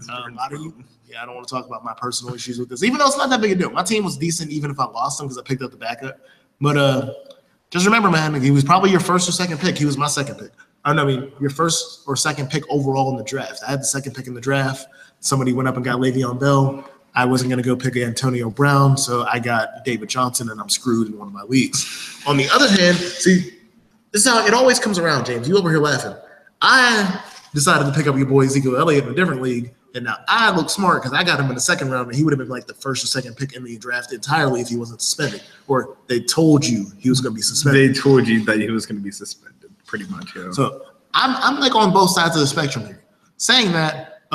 A lot of you. Yeah, I don't want to talk about my personal issues with this, even though it's not that big a deal. My team was decent, even if I lost him because I picked up the backup. But just remember, man, he was probably your first or second pick. He was my second pick. I mean, your first or second pick overall in the draft. I had the second pick in the draft. Somebody went up and got Le'Veon Bell. I wasn't going to go pick Antonio Brown, so I got David Johnson, and I'm screwed in one of my leagues. On the other hand, see, this is how it always comes around, James. You over here laughing. I decided to pick up your boy Ezekiel Elliott in a different league, and now I look smart because I got him in the second round, and he would have been like the first or second pick in the draft entirely if he wasn't suspended. Or they told you he was going to be suspended. They told you that he was going to be suspended, pretty much. Yeah. So I'm like on both sides of the spectrum here. Saying that,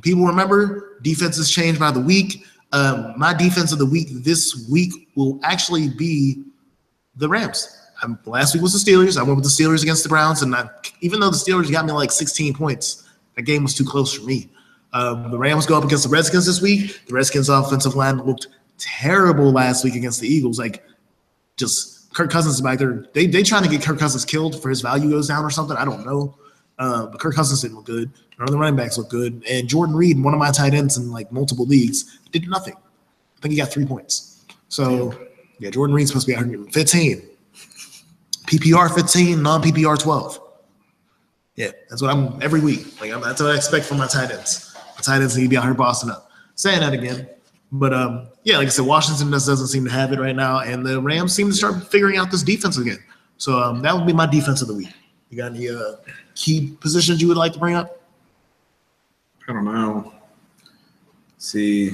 people remember defenses change by the week. My defense of the week this week will actually be the Rams. Last week was the Steelers. I went with the Steelers against the Browns, and even though the Steelers got me like 16 points, that game was too close for me. The Rams go up against the Redskins this week. The Redskins' offensive line looked terrible last week against the Eagles. Like, just Kirk Cousins is back there. They trying to get Kirk Cousins killed for his value goes down or something. I don't know. But Kirk Cousins didn't look good. None of the running backs look good. And Jordan Reed, one of my tight ends in like multiple leagues, did nothing. I think he got 3 points. So, yeah, Jordan Reed's supposed to be 115. PPR 15, non-PPR 12. Yeah, that's what I'm every week. Like that's what I expect from my tight ends. My tight ends need to be out here bossing up. Saying that again. But, yeah, like I said, Washington doesn't seem to have it right now, and the Rams seem to start figuring out this defense again. So that would be my defense of the week. You got any key positions you would like to bring up? I don't know. See,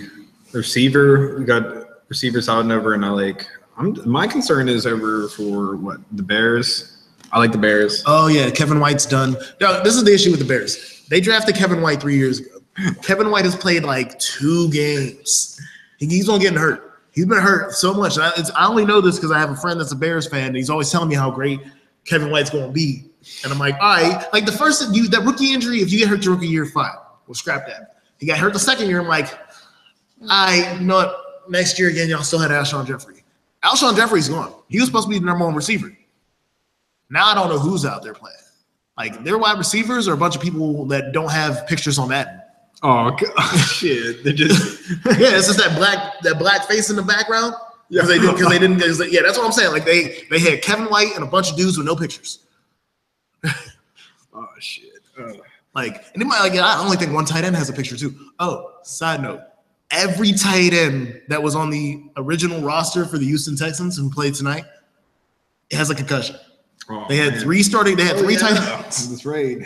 the receiver, we got receivers out and over, and I like – my concern is over for what, the Bears. I like the Bears. Oh yeah, Kevin White's done. No, this is the issue with the Bears. They drafted Kevin White 3 years ago. Kevin White has played like 2 games. He's on getting hurt. He's been hurt so much. I only know this because I have a friend that's a Bears fan, and he's always telling me how great Kevin White's going to be. And I'm like, all right, like the first that rookie injury, if you get hurt your rookie year, fine, we'll scrap that. He got hurt the second year. I'm like, you know what? Next year again, y'all still had Alshon Jeffrey. Alshon Jeffrey's gone. He was supposed to be the number 1 receiver. Now I don't know who's out there playing. Like, their wide receivers are a bunch of people that don't have pictures on Madden. Oh, God. Shit. They're just yeah, it's just that black face in the background. Yeah, because they didn't. Yeah, that's what I'm saying. Like they had Kevin White and a bunch of dudes with no pictures. Oh shit. Like, and it might like I only think one tight end has a picture too. Oh, side note. Every tight end that was on the original roster for the Houston Texans who played tonight has a concussion. Oh, they had 3 starting. They had 3 tight ends. That's right.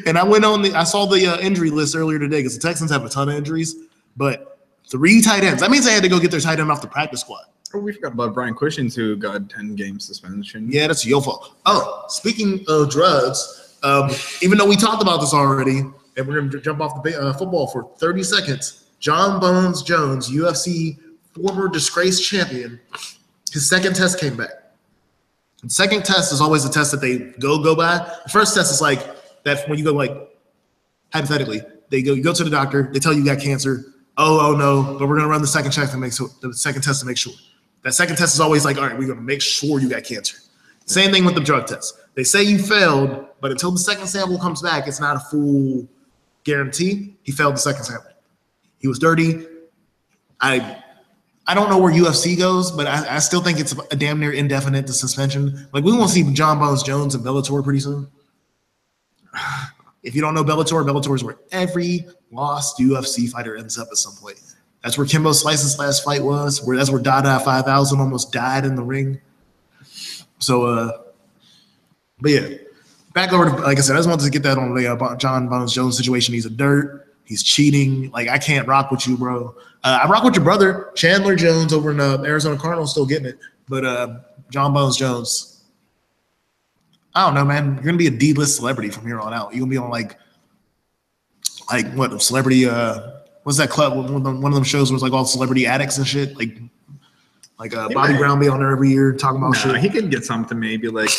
And I saw the injury list earlier today because the Texans have a ton of injuries, but 3 tight ends. That means they had to go get their tight end off the practice squad. Oh, we forgot about Brian Cushings, who got 10-game suspension. Yeah, that's your fault. Oh, speaking of drugs, even though we talked about this already, and we're going to jump off the football for 30 seconds. John Bones Jones, UFC former disgraced champion, his second test came back. The second test is always a test that they go by. The first test is like that when you go like hypothetically, you go to the doctor, they tell you got cancer. Oh no, but we're gonna run the second check to make sure the second test to make sure. That second test is always like, all right, we're gonna make sure you got cancer. Same thing with the drug test. They say you failed, but until the second sample comes back, it's not a full guarantee. He failed the second sample. He was dirty. I don't know where UFC goes, but I still think it's a damn near indefinite suspension. Like, we won't see John Bones Jones in Bellator pretty soon. If you don't know Bellator is where every lost UFC fighter ends up at some point. That's where Kimbo Slice's last fight was. That's where Dada 5000 almost died in the ring. So, but yeah, back over to, like I said, I just wanted to get that on the John Bones Jones situation. He's a dirt. He's cheating. Like, I can't rock with you, bro. I rock with your brother, Chandler Jones, over in Arizona Cardinals, still getting it. But John Bones Jones, I don't know, man. You're going to be a D-list celebrity from here on out. You're going to be on, like what, celebrity, what's that club? One of them shows was, like, all celebrity addicts and shit. Like Bobby Brown be on there every year talking about shit. He could get something maybe, like,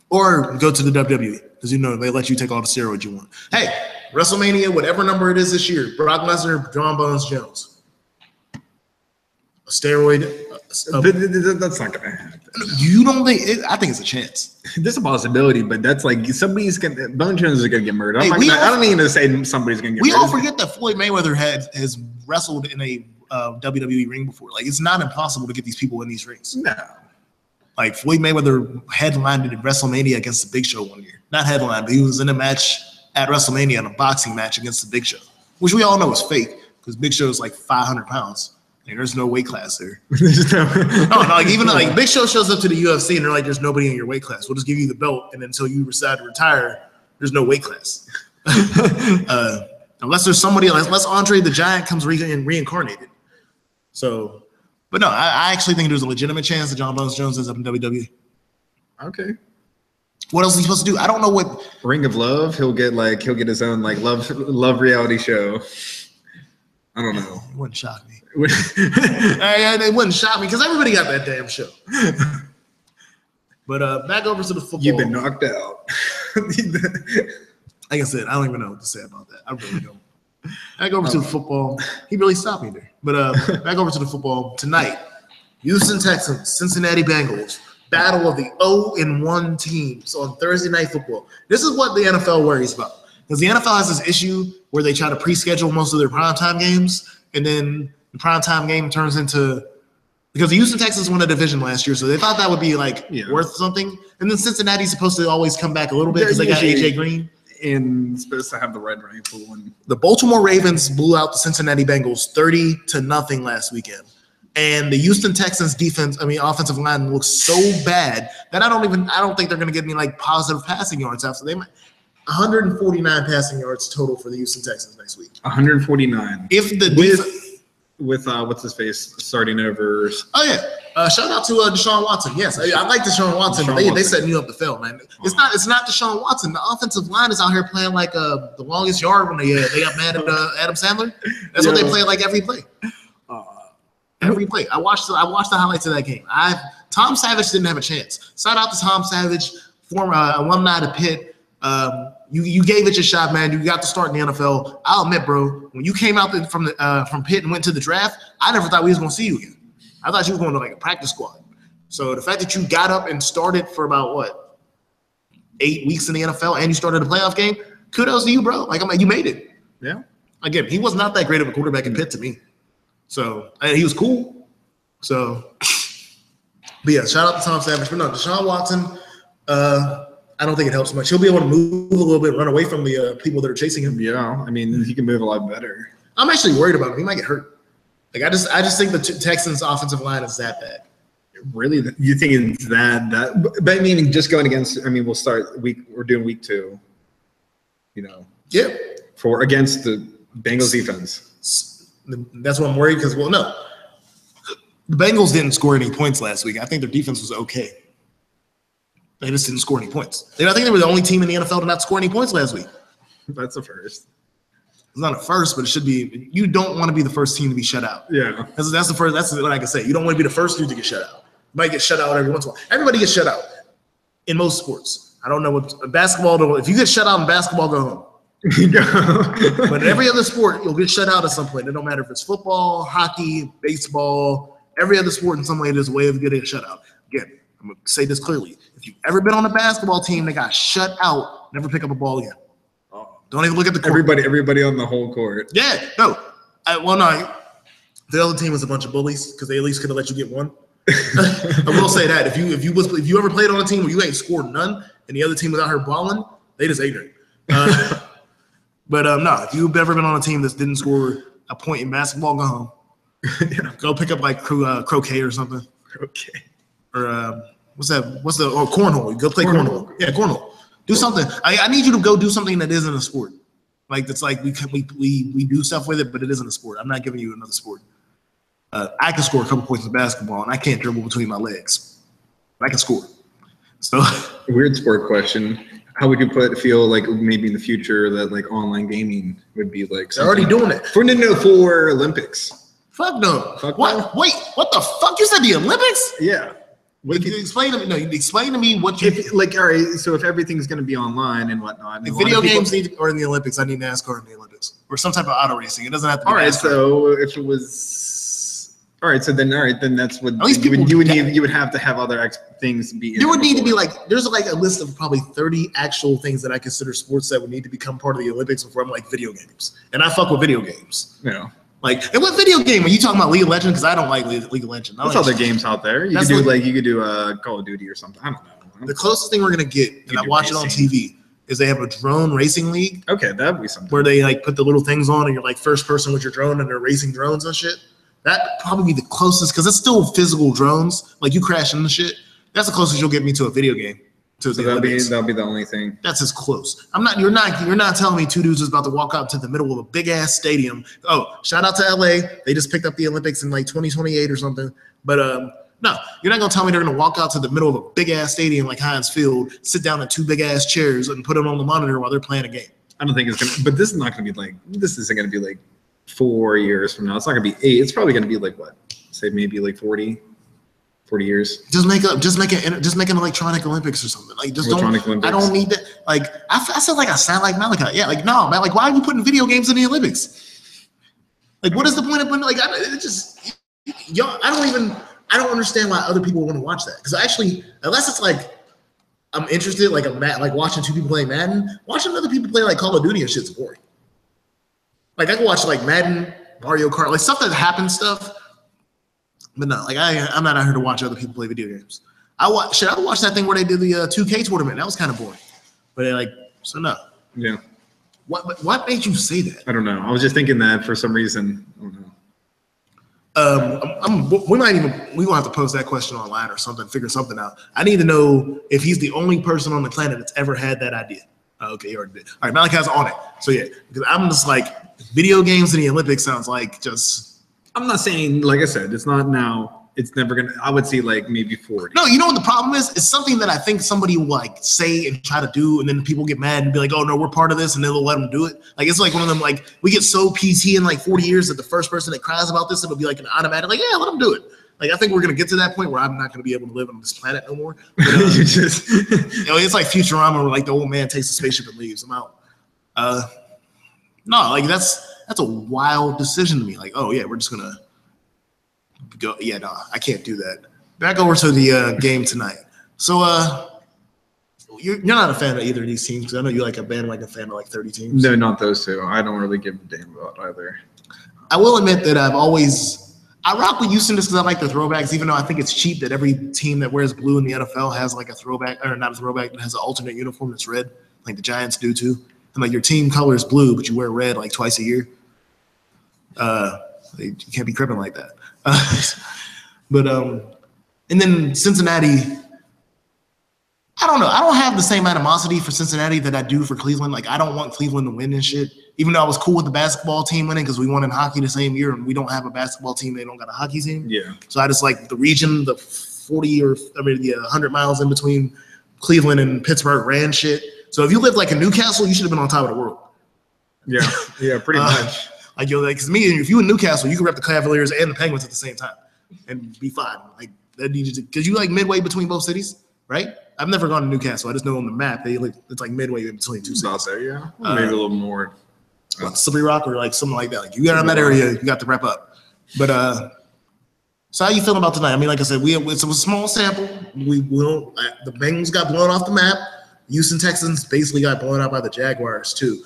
or go to the WWE, because, you know, they let you take all the steroids you want. Hey, WrestleMania, whatever number it is this year, Brock Lesnar, John Bones Jones. A steroid. That's not going to happen. You don't think – I think it's a chance. There's a possibility, but that's like Bone Jones is gonna get murdered. I don't mean to say somebody's gonna get murdered. We all forget that Floyd Mayweather has wrestled in a WWE ring before. Like, it's not impossible to get these people in these rings. No. Like, Floyd Mayweather headlined at WrestleMania against the Big Show one year. Not headlined, but he was in a match at WrestleMania in a boxing match against the Big Show, which we all know is fake because Big Show is like 500 pounds. Like, there's no weight class there. no, like even like Big Show shows up to the UFC and they're like, "There's nobody in your weight class. We'll just give you the belt, and until you decide to retire, there's no weight class." Unless there's somebody, unless Andre the Giant comes reincarnated. So, but no, I actually think there's a legitimate chance that John Bones Jones ends up in WWE. Okay. What else is he supposed to do? I don't know what. Ring of Love. He'll get his own like love reality show. I don't know. It wouldn't shock me. It wouldn't shock me because everybody got that damn show. But back over to the football. You've been knocked out. Like I said, I don't even know what to say about that. I really don't. Back over to the football. He really stopped me there. But back over to the football tonight. Houston Texans, Cincinnati Bengals. Battle of the 0-1 teams on Thursday Night Football. This is what the NFL worries about. Because the NFL has this issue where they try to pre-schedule most of their primetime games, and then the primetime game turns into – because the Houston Texans won a division last year, so they thought that would be, worth something. And then Cincinnati's supposed to always come back a little bit because they got A.J. Green. And supposed to have the red rifle. The Baltimore Ravens blew out the Cincinnati Bengals 30-0 last weekend. And the Houston Texans offensive line looks so bad that I don't think they're going to get any positive passing yards after they might. 149 passing yards total for the Houston Texans next week. 149. If the with what's his face starting over. Oh yeah, shout out to Deshaun Watson. Yes, I like Deshaun Watson. They setting you up to fail, man. It's not Deshaun Watson. The offensive line is out here playing like the longest yard when they got mad at Adam Sandler. That's what they play like every play. Every play. I watched the highlights of that game. Tom Savage didn't have a chance. Shout out to Tom Savage, former alumni to Pitt. You gave it your shot, man. You got to start in the NFL. I'll admit, bro, when you came out from Pitt and went to the draft, I never thought we was going to see you again. I thought you were going to a practice squad. So the fact that you got up and started for about 8 weeks in the NFL and you started a playoff game, kudos to you, bro. You made it. Yeah. Again, he was not that great of a quarterback in Pitt to me. So he was cool. So, but yeah, shout out to Tom Savage. But no, Deshaun Watson, I don't think it helps much. He'll be able to move a little bit, run away from the people that are chasing him. Yeah, he can move a lot better. I'm actually worried about him. He might get hurt. I just think the Texans' offensive line is that bad. Really, you think it's that? But just going against. We'll start we're doing week 2. Yeah. Against the Bengals defense. That's what I'm worried because no, the Bengals didn't score any points last week. I think their defense was okay. They just didn't score any points. I think they were the only team in the NFL to not score any points last week. That's a first. It's not a first, but it should be. You don't want to be the first team to be shut out. Yeah. That's the first. That's what I can say. You don't want to be the first dude to get shut out. You might get shut out every once in a while. Everybody gets shut out in most sports. I don't know what basketball. If you get shut out in basketball, go home. But in every other sport, you'll get shut out at some point. It don't matter if it's football, hockey, baseball. Every other sport in some way, there's a way of getting shut out. Again, I'm going to say this clearly. If you've ever been on a basketball team that got shut out, never pick up a ball again. Don't even look at the court. Everybody on the whole court. Yeah, no. No. The other team was a bunch of bullies because they at least could have let you get one. I will say that if you ever played on a team where you ain't scored none and the other team was out here balling, they just ignorant. But no, if you've ever been on a team that didn't score a point in basketball, go home. Yeah. Go pick up croquet or something. Croquet. Or what's that? Cornhole. Go play cornhole. Yeah, cornhole. Do something. I need you to go do something that isn't a sport. That's we do stuff with it, but it isn't a sport. I'm not giving you another sport. I can score a couple points in basketball, and I can't dribble between my legs. I can score. So weird sport question. How would you feel maybe in the future that online gaming would be like? They're already doing it. For Olympics. Fuck no. What? No. Wait, what the fuck? You said the Olympics? Yeah. Explain to me. No, explain to me what you all right. So if everything's going to be online and whatnot, if video games are in the Olympics, I need NASCAR in the Olympics or some type of auto racing. It doesn't have to be. All right. NASCAR. So if it was All right, then that's what at least you would have to have other things be. There would need to be there's like a list of probably 30 actual things that I consider sports that would need to become part of the Olympics before I'm like video games, and I fuck with video games. Yeah. Like, and what video game are you talking about? League of Legends? Because I don't like League of Legends. There's other games out there. You could do Call of Duty or something. I don't know. The closest thing we're gonna get, and I watch it on TV, is they have a drone racing league. Okay, that'd be something. Where they like put the little things on, and you're like first person with your drone, and they're racing drones and shit. That'd probably be the closest, because it's still physical drones. Like you crash into shit. That's the closest you'll get me to a video game. So that'll be the only thing. That's as close. You're not telling me two dudes is about to walk out to the middle of a big ass stadium. Oh, shout out to LA. They just picked up the Olympics in like 2028 or something. But no, you're not gonna tell me they're gonna walk out to the middle of a big ass stadium like Heinz Field, sit down in two big ass chairs and put it on the monitor while they're playing a game. I don't think it's gonna. But this is not gonna be this isn't gonna be 4 years from now. It's not gonna be 8. It's probably gonna be what? Say maybe 40 years. Just make an electronic Olympics or something. Olympics. I don't need that. I said I sound like Malachi. Yeah, no, man. Why are you putting video games in the Olympics? What is the point of putting I don't understand why other people want to watch that. Because actually, unless it's I'm interested, I'm watching two people play Madden, watching other people play Call of Duty and shit's boring. I can watch Madden, Mario Kart, stuff that happens stuff. But no, I'm not out here to watch other people play video games. I watched that thing where they did the 2K tournament. That was kind of boring. But so no. Yeah. What made you say that? I don't know. I was just thinking that for some reason. I don't know. We gonna have to post that question online or something, figure something out. I need to know if he's the only person on the planet that's ever had that idea. Okay, you already did. All right, Malachi's on it. So yeah, because I'm just video games in the Olympics sounds just. I'm not saying, like I said, it's not now. It's never gonna. I would say maybe 40. No, you know what the problem is? It's something that I think somebody will say and try to do, and then people get mad and be like, "Oh no, we're part of this," and they'll let them do it. It's one of them. We get so PT in 40 years that the first person that cries about this, it'll be an automatic. Yeah, let them do it. I think we're gonna get to that point where I'm not gonna be able to live on this planet no more. But, it's like Futurama, where the old man takes the spaceship and leaves. I'm out. No, that's a wild decision to me. Oh yeah, we're just gonna go. Yeah, no, I can't do that. Back over to the game tonight. So you're not a fan of either of these teams, because I know you a bandwagon fan of 30 teams. No, not those two. I don't really give a damn about either. I will admit that I rock with Houston just because I like the throwbacks, even though I think it's cheap that every team that wears blue in the NFL has a throwback, or not a throwback, but has an alternate uniform that's red, like the Giants do too. And your team color is blue, but you wear red twice a year. You can't be cripping like that. But and then Cincinnati, I don't know. I don't have the same animosity for Cincinnati that I do for Cleveland. I don't want Cleveland to win and shit. Even though I was cool with the basketball team winning because we won in hockey the same year, and we don't have a basketball team. They don't got a hockey team. Yeah. So I just like the region, the 100 miles in between Cleveland and Pittsburgh ran shit. So if you lived in Newcastle, you should have been on top of the world. Yeah, yeah, pretty much. Because if you in Newcastle, you can rep the Cavaliers and the Penguins at the same time and be fine. That needs to, because you midway between both cities, right? I've never gone to Newcastle. I just know on the map it's midway in between two cities. About there, yeah, maybe a little more. Slippery Rock or something like that. You got in that area, you got to rep up. But so how you feeling about tonight? Like I said, it's a small sample. The Bengals got blown off the map. Houston Texans basically got blown out by the Jaguars too.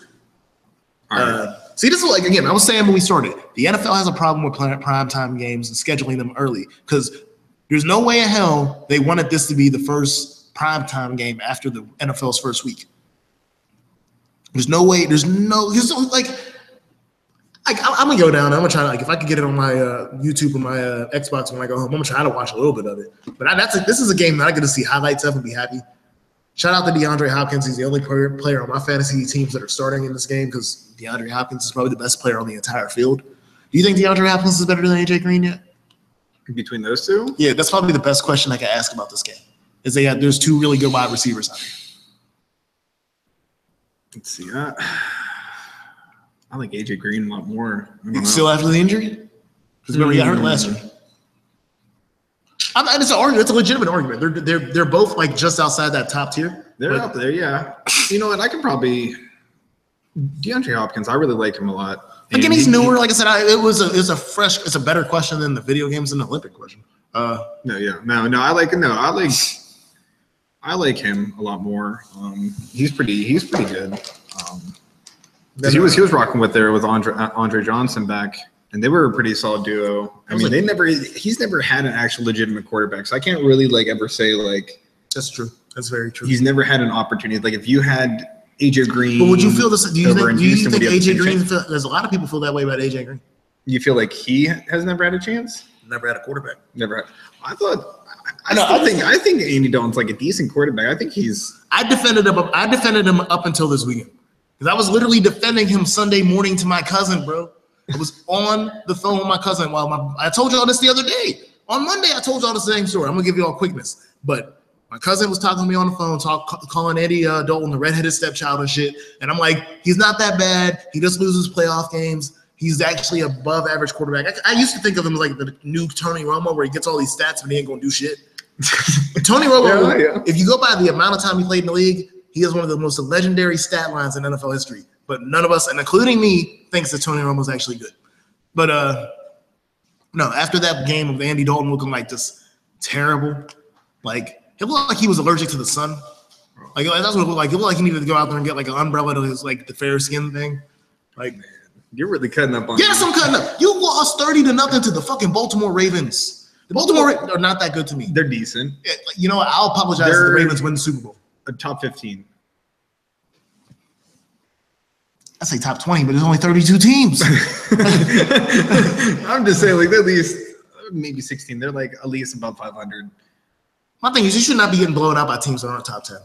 See, this is again, I was saying when we started, the NFL has a problem with primetime games and scheduling them early, because there's no way in hell they wanted this to be the first primetime game after the NFL's first week. I'm gonna go down. I'm gonna try to if I could get it on my YouTube or my Xbox when I go home. I'm gonna try to watch a little bit of it. But this is a game that I get to see highlights of and be happy. Shout out to DeAndre Hopkins. He's the only player on my fantasy teams that are starting in this game, because DeAndre Hopkins is probably the best player on the entire field. Do you think DeAndre Hopkins is better than AJ Green yet? Between those two? Yeah, that's probably the best question I can ask about this game. There's two really good wide receivers out here. Let's see. I like AJ Green a lot more. Still after the injury? Because remember, he got hurt last year. It's an argument. It's a legitimate argument. They're both just outside that top tier. They're up there, yeah. You know what? I can probably DeAndre Hopkins. I really like him a lot. Again, he's newer. Like I said, it's a better question than the video games and the Olympic question. I like him a lot more. He's pretty good. He was rocking with Andre Johnson back, and they were a pretty solid duo. I mean, he's never had an actual legitimate quarterback, so I can't really ever say that's true. That's very true. He's never had an opportunity. Like if you had AJ Green, but would you feel this? Do you think AJ Green? There's a lot of people feel that way about AJ Green. You feel like he has never had a chance? Never had a quarterback. Never had. I think Andy Dalton's a decent quarterback. I think he's. I defended him up until this weekend because I was literally defending him Sunday morning to my cousin, bro. I was on the phone with my cousin I told y'all this the other day. On Monday, I told y'all the same story. I'm gonna give you all quickness, but. My cousin was talking to me on the phone, calling Andy Dalton the redheaded stepchild and shit. And I'm like, he's not that bad. He just loses playoff games. He's actually above average quarterback. I used to think of him as the new Tony Romo, where he gets all these stats, but he ain't gonna do shit. Tony Romo, if you go by the amount of time he played in the league, he has one of the most legendary stat lines in NFL history. But none of us, and including me, thinks that Tony Romo is actually good. But no, after that game of Andy Dalton looking like this terrible, it looked like he was allergic to the sun. That's what it looked like. It looked like he needed to go out there and get an umbrella to his the fair skin thing. Man, you're really cutting up on. Yes, I'm cutting up. You lost 30-0 to the fucking Baltimore Ravens. The Baltimore Ravens are not that good to me. They're decent. You know what? I'll apologize if the Ravens win the Super Bowl. A top 15. I say top 20, but there's only 32 teams. I'm just saying, they're at least maybe 16. They're at least above 500. My thing is, you should not be getting blown out by teams that aren't top 10.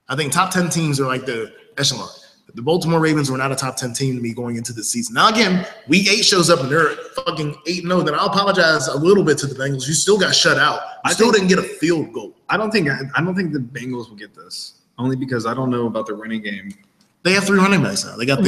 I think top 10 teams are the echelon. The Baltimore Ravens were not a top 10 team to me going into this season. Now, again, week 8 shows up and they're fucking 8-0. Then I'll apologize a little bit to the Bengals. You still got shut out. You didn't get a field goal. I don't think the Bengals will get this, only because I don't know about the running game. They have 3 running backs now. They got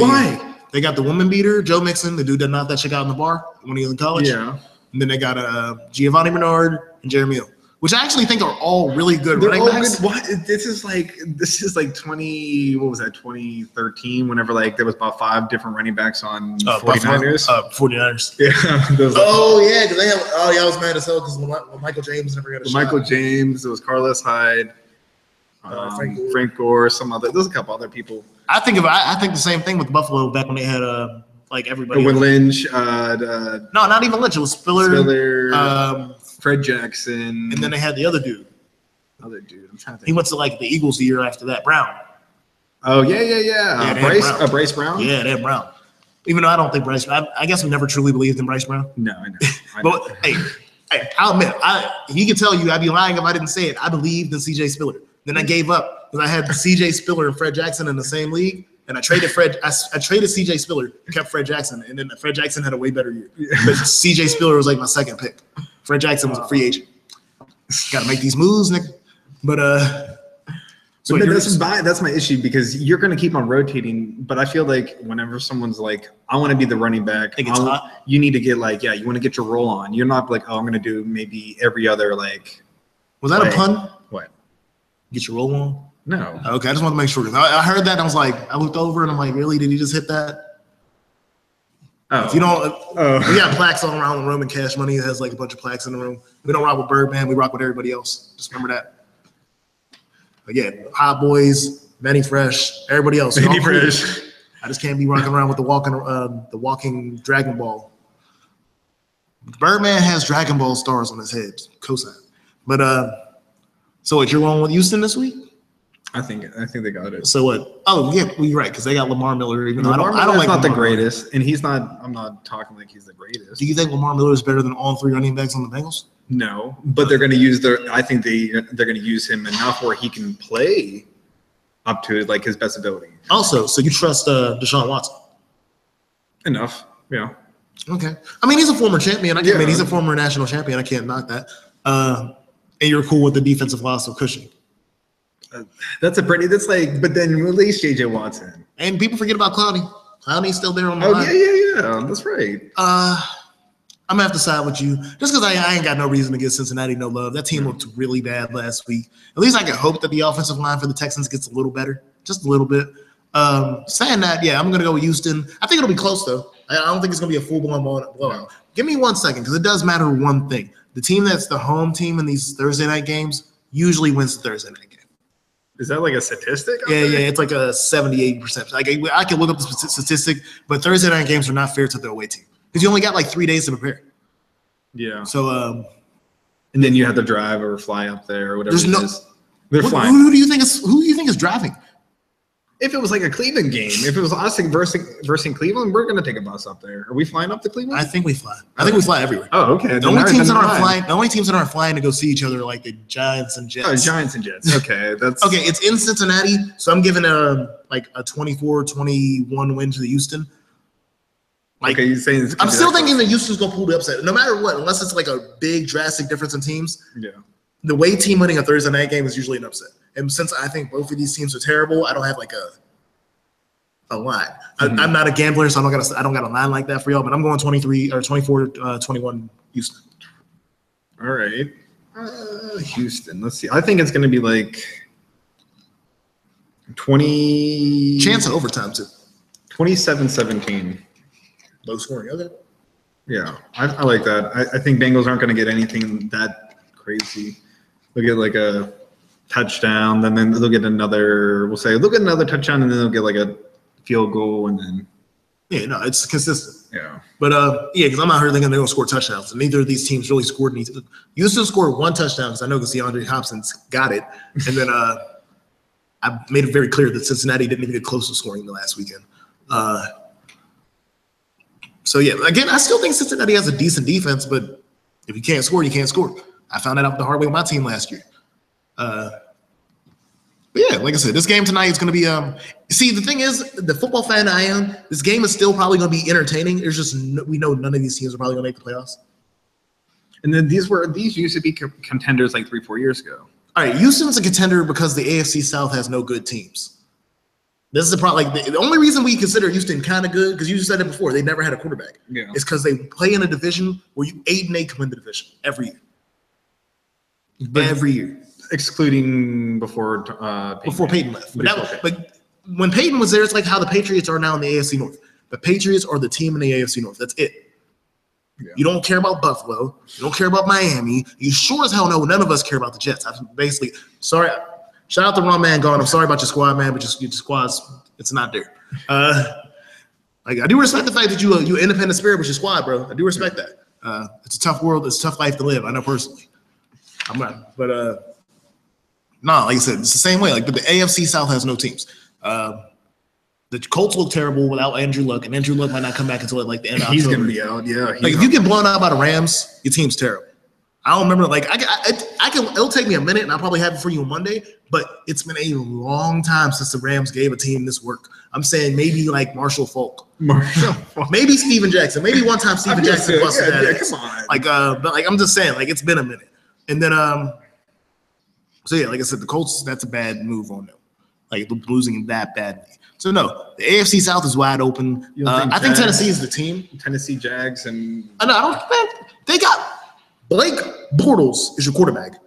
They got the woman beater, Joe Mixon, the dude that knocked that chick out in the bar when he was in college. Yeah. And then they got Giovanni Bernard and Jeremy Hill, which I actually think are all really good running backs. What? This is 2013, whenever there was about 5 different running backs on 49ers. 49ers. Yeah. Because they have. I was mad as hell because Michael James never got a shot. Michael James. It was Carlos Hyde. Frank Gore. There's a couple other people. I think the same thing with Buffalo back when they had everybody. When Lynch. No, not even Lynch. It was Spiller. Fred Jackson. And then they had the other dude. I'm trying to think. He went to the Eagles the year after that, Brown. Oh, yeah. Bryce Brown? Yeah, they had Brown. Even though I don't think Bryce Brown. I guess we never truly believed in Bryce Brown. No, I know. But, hey, I'll admit, he can tell you I'd be lying if I didn't say it. I believed in C.J. Spiller. Then I gave up because I had C.J. Spiller and Fred Jackson in the same league. And I traded I traded C.J. Spiller, kept Fred Jackson, and then Fred Jackson had a way better year. But C.J. Spiller was my second pick. Fred Jackson was a free agent. Got to make these moves, nigga. But that's my issue because you're going to keep on rotating. But I feel like whenever someone's I want to be the running back, you need to get you want to get your roll on. You're not I'm going to do maybe every other Was that a pun? What? Get your roll on? No. Okay, I just want to make sure. I heard that and I was I looked over and I'm really? Did he just hit that? Oh. If you don't, we got plaques all around the room, and Cash Money has a bunch of plaques in the room. We don't rock with Birdman, we rock with everybody else. Just remember that. Again, Hot Boys, Benny Fresh, everybody else. Benny Fresh. I just can't be rocking around with the walking Dragon Ball. Birdman has Dragon Ball stars on his head, cosign. But so what? You're going with Houston this week? I think they got it. So what? Oh yeah, well, you're right because they got Lamar Miller. Even though I don't like not Lamar the greatest, and he's not. I'm not talking like he's the greatest. Do you think Lamar Miller is better than all 3 running backs on the Bengals? No, but they're going to use I think they're going to use him enough where he can play up to his best ability. Also, so you trust Deshaun Watson? Enough, yeah. Okay. I mean, he's a former champion. He's a former national champion. I can't knock that. And you're cool with the defensive loss of Cushing. But then release JJ Watson. And people forget about Clowney. Clowney's still there on the line. Yeah, that's right. I'm gonna have to side with you just because I ain't got no reason to give Cincinnati no love. That team looked really bad last week. At least I can hope that the offensive line for the Texans gets a little better, just a little bit. Saying that, yeah, I'm gonna go with Houston. I think it'll be close though. I don't think it's gonna be a full-blown blowout. Give me 1 second, because it does matter one thing. The team that's the home team in these Thursday night games usually wins the Thursday night game. Is that like a statistic? Yeah, it's like a 78%. Like I can look up the statistic, but Thursday night games are not fair to the away team because you only got like 3 days to prepare. Yeah. So, and then you have to drive or fly up there or whatever. They're flying. Who do you think is driving? If it was like a Cleveland game, if it was us versus Cleveland, we're gonna take a bus up there. Are we flying up to Cleveland? I think we fly. I think we fly everywhere. Oh, okay. The only teams that aren't flying to go see each other are like the Giants and Jets. Oh, Giants and Jets. Okay, that's okay. It's in Cincinnati, so I'm giving like a 24-21 win to the Houston. Like, okay, you're saying I'm still thinking that Houston's gonna pull the upset, no matter what, unless it's like a big drastic difference in teams. Yeah. The way team winning a Thursday night game is usually an upset. And since I think both of these teams are terrible, I don't have like a line. Mm-hmm. I'm not a gambler, so I don't got a line like that for y'all. But I'm going 24-21 Houston. All right, Houston. Let's see. I think it's going to be like 20. Chance of overtime too. 27-17. Low scoring. Okay. Yeah, I like that. I think Bengals aren't going to get anything that crazy. They'll get like a touchdown, then they'll get another. We'll say they'll get another touchdown, and then they'll get like a field goal, and then. Yeah, no, it's consistent. Yeah. But because I'm not thinking they're gonna score touchdowns, and neither of these teams really scored any. Houston scored 1 touchdown because I know because DeAndre Hopkins got it, and then I made it very clear that Cincinnati didn't even get close to scoring the last weekend. So yeah, again, I still think Cincinnati has a decent defense, but if you can't score, you can't score. I found that out the hard way with my team last year. But yeah, like I said, this game tonight is going to be. See, the thing is, the football fan I am, this game is still probably going to be entertaining. It's just we know none of these teams are probably going to make the playoffs. And then these used to be contenders like 3-4 years ago. All right, Houston's a contender because the AFC South has no good teams. This is the problem. Like the only reason we consider Houston kind of good, because you said it before, they never had a quarterback. Yeah, it's because they play in a division where 8-8 can win the division every year. Every year. Excluding before Peyton left. But when Peyton was there, it's like how the Patriots are now in the AFC North. The Patriots are the team in the AFC North. That's it. Yeah. You don't care about Buffalo. You don't care about Miami. You sure as hell know none of us care about the Jets. I'm basically sorry. Shout out to Ron Man gone. I'm sorry about your squad, man, but your squad's it's not there. Like I do respect the fact that you independent spirit with your squad, bro. I do respect that. It's a tough world. It's a tough life to live. I know personally. I'm not, but no, like I said, it's the same way. Like, but the AFC South has no teams. The Colts look terrible without Andrew Luck, and Andrew Luck might not come back until like the end of October. He's gonna be out. Yeah. Like if you get blown out by the Rams, your team's terrible. I don't remember. Like I can. It'll take me a minute, and I'll probably have it for you on Monday. But it's been a long time since the Rams gave a team this work. I'm saying maybe like Marshall Falk, maybe Steven Jackson, maybe one time Steven Jackson busted that ass. Come on. Like but like I'm just saying, like it's been a minute, and then So yeah, like I said, the Colts, that's a bad move on them. Like losing that badly. So no, the AFC South is wide open. I think Tennessee is the team. Tennessee Jags and I don't man, they got Blake Bortles is your quarterback.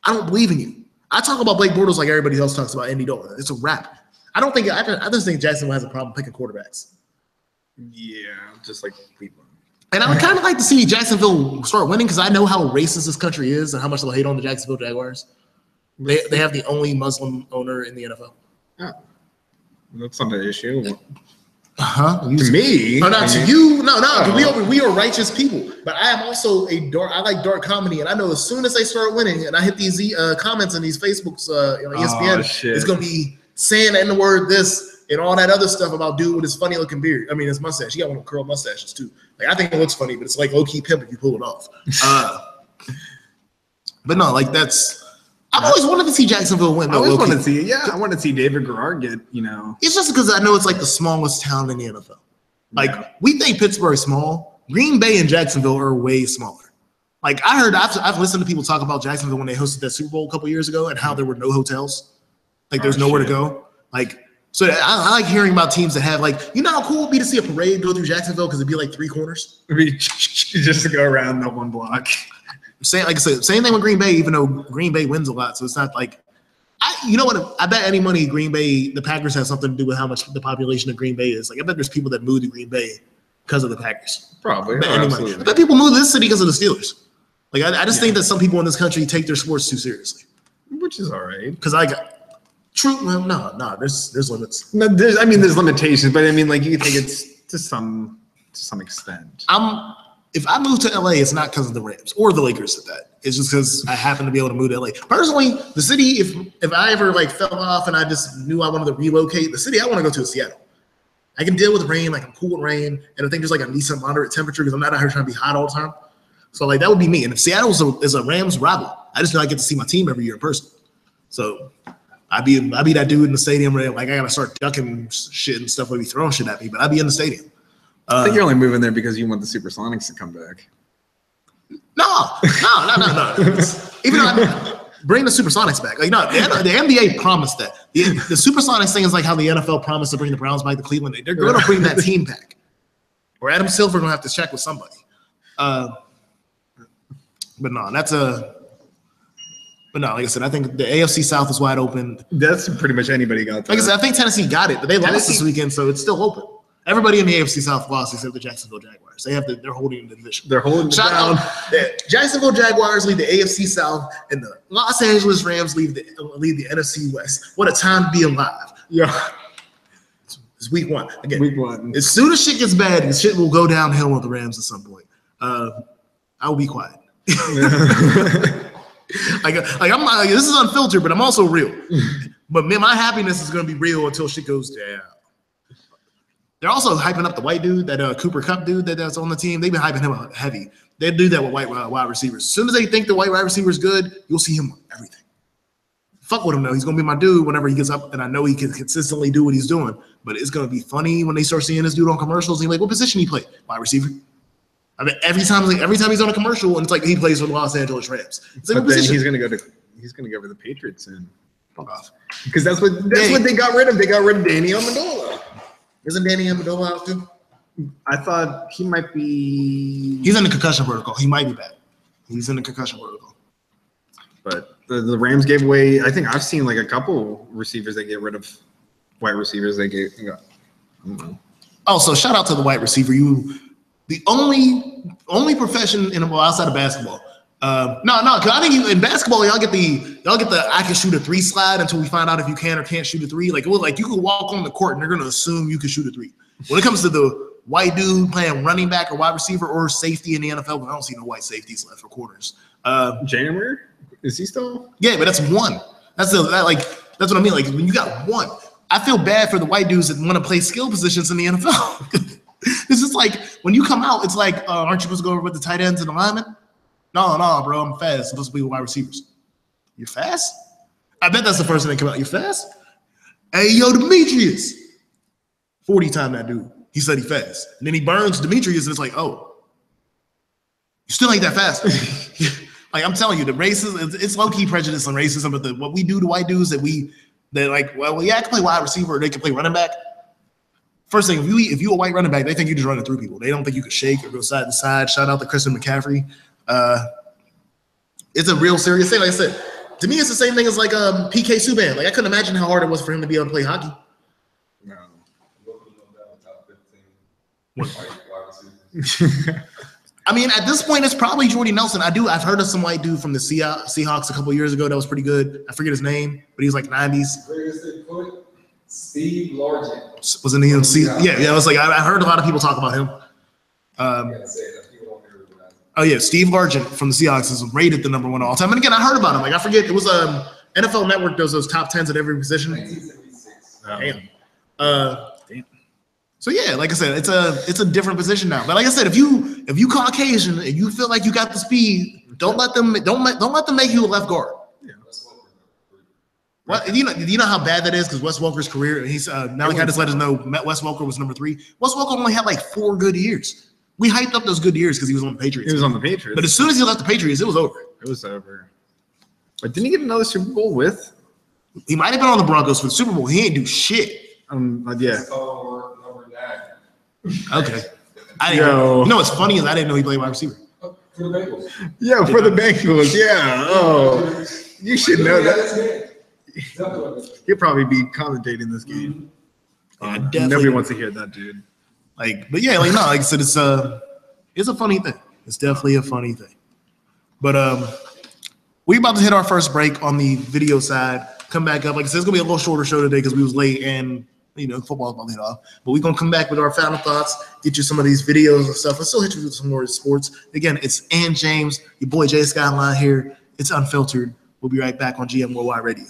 I don't believe in you. I talk about Blake Bortles like everybody else talks about Andy Dalton. It's a wrap. I just think Jacksonville has a problem picking quarterbacks. Yeah, just like Cleveland. And I would kind of like to see Jacksonville start winning because I know how racist this country is and how much they'll hate on the Jacksonville Jaguars. They have the only Muslim owner in the NFL. Yeah. That's not an issue. To me. No, not to you. No. We are righteous people. But I am also I like dark comedy, and I know as soon as they start winning, and I hit these comments in these Facebooks, ESPN, it's gonna be saying in the word this and all that other stuff about dude with his funny looking beard. I mean, his mustache. He got one of curled mustaches too. Like I think it looks funny, but it's like low key pimp if you pull it off. But no, like that's. I've always wanted to see Jacksonville win. I always wanted to see, I want to see David Garrard get, It's just because I know it's like the smallest town in the NFL. Like we think Pittsburgh is small. Green Bay and Jacksonville are way smaller. Like I've listened to people talk about Jacksonville when they hosted that Super Bowl a couple years ago and how there were no hotels. Like there's nowhere to go. Like so I like hearing about teams that have like how cool it would be to see a parade go through Jacksonville because it'd be like 3 corners. It'd be just to go around that one block. Like I said, same thing with Green Bay, even though Green Bay wins a lot. So it's not like You know what? I bet any money Green Bay, the Packers have something to do with how much the population of Green Bay is. Like, I bet there's people that moved to Green Bay because of the Packers. Probably. I bet people move to this city because of the Steelers. Like, I just think that some people in this country take their sports too seriously. Which is all right. Because no, there's limits. No, there's limitations, but I mean, like, you think it's to some extent. If I move to LA, it's not because of the Rams or the Lakers at that. It's just because I happen to be able to move to LA. Personally, the city, if I ever like fell off and I just knew I wanted to relocate, the city I want to go to is Seattle. I can deal with rain, like I'm cool with rain, and I think there's like a decent moderate temperature because I'm not out here trying to be hot all the time. So like that would be me. And if Seattle is a Rams rival, I just know I get to see my team every year in person. So I'd be that dude in the stadium where like I gotta start ducking shit and stuff when he throwing shit at me, but I'd be in the stadium. I think you're only moving there because you want the Supersonics to come back. No. Even though I bring the Supersonics back. Like, no, the NBA promised that. The Supersonics thing is like how the NFL promised to bring the Browns back to Cleveland. They're going to bring that team back. Or Adam Silver going to have to check with somebody. But no, But no, like I said, I think the AFC South is wide open. That's pretty much anybody got that. Like I said, I think Tennessee got it, but they lost this weekend, so it's still open. Everybody in the AFC South lost except the Jacksonville Jaguars. They're holding the division. They're holding it down. Jacksonville Jaguars lead the AFC South, and the Los Angeles Rams lead the NFC West. What a time to be alive! Yeah, it's week one again. Week one. As soon as shit gets bad, the shit will go downhill with the Rams at some point. I will be quiet. Like I'm. This is unfiltered, but I'm also real. But man, my happiness is going to be real until shit goes down. They're also hyping up the white dude, that Cooper Kupp dude that's on the team. They've been hyping him up heavy. They do that with white wide receivers. As soon as they think the white wide receiver is good, you'll see him on everything. Fuck with him though. He's gonna be my dude whenever he gets up, and I know he can consistently do what he's doing. But it's gonna be funny when they start seeing this dude on commercials. And you're like, what position he play? Wide receiver. I mean, every time he's on a commercial, and it's like he plays for the Los Angeles Rams. It's like, but then he's gonna go over the Patriots soon. Fuck off. Because that's what they got rid of. They got rid of Danny Amendola. Isn't Danny Amendola out too? I thought he might be. He's in the concussion protocol. He might be back. He's in the concussion protocol. But the Rams gave away. I think I've seen like a couple receivers that get rid of white receivers. I don't know. Also, shout out to the white receiver. The only profession outside of basketball. Because I think in basketball y'all get the I can shoot a three slide until we find out if you can or can't shoot a three. Like you can walk on the court and they're gonna assume you can shoot a three. When it comes to the white dude playing running back or wide receiver or safety in the NFL, I don't see no white safeties left for corners. Jammer, is he still? Yeah, but that's one. That's what I mean. Like when you got one, I feel bad for the white dudes that want to play skill positions in the NFL. It's just like when you come out, it's like, aren't you supposed to go over with the tight ends and the linemen? No, bro, I'm fast. I'm supposed to be with wide receivers. You're fast? I bet that's the first thing that come out. You fast? Hey, yo, Demetrius. 40 time that dude. He said he fast. And then he burns Demetrius, and it's like, oh, you still ain't that fast. Like, I'm telling you, the racism, it's low-key prejudice and racism, but what we do to white dudes I can play wide receiver or they can play running back. First thing, if you a white running back, they think you just running through people. They don't think you can shake or go side to side. Shout out to Christian McCaffrey. It's a real serious thing. Like I said, to me, it's the same thing as like PK Subban. Like I couldn't imagine how hard it was for him to be able to play hockey. No. I mean, at this point, it's probably Jordy Nelson. I've heard of some white dude from the Seahawks a couple of years ago that was pretty good. I forget his name, but he was like 90s. Steve Largent. Wasn't he on Yeah. I was like, I heard a lot of people talk about him. Oh yeah, Steve Largent from the Seahawks is rated the number one all time. And again, I heard about him. Like I forget, it was NFL Network does those top 10s at every position. 1976. Damn. So yeah, like I said, it's a different position now. But like I said, if you Caucasian and you feel like you got the speed, don't let them make you a left guard. Yeah. What do you know how bad that is? Because Wes Welker's career, he's now he just let us know Wes Welker was number 3. Wes Welker only had like 4 good years. We hyped up those good years because he was on the Patriots. He was on the Patriots. But as soon as he left the Patriots, it was over. It was over. But didn't he get another Super Bowl with? He might have been on the Broncos for the Super Bowl. He ain't do shit. Yeah. Number 9. Okay. You know what's funny is I didn't know he played wide receiver. For the Bengals. Yeah, for the Bengals. Yeah. Oh, you should know that. He'll probably be commentating this game. Yeah, Nobody definitely. wants to hear that, dude. But yeah, like I said, it's a funny thing. It's definitely a funny thing. But we about to hit our first break on the video side. Come back up. Like I said, it's gonna be a little shorter show today because we was late and football's about to hit off. But we're gonna come back with our final thoughts, get you some of these videos and stuff, and still hit you with some more sports. Again, it's James, your boy Jay Skyline here. It's Unfiltered. We'll be right back on GM Worldwide Radio.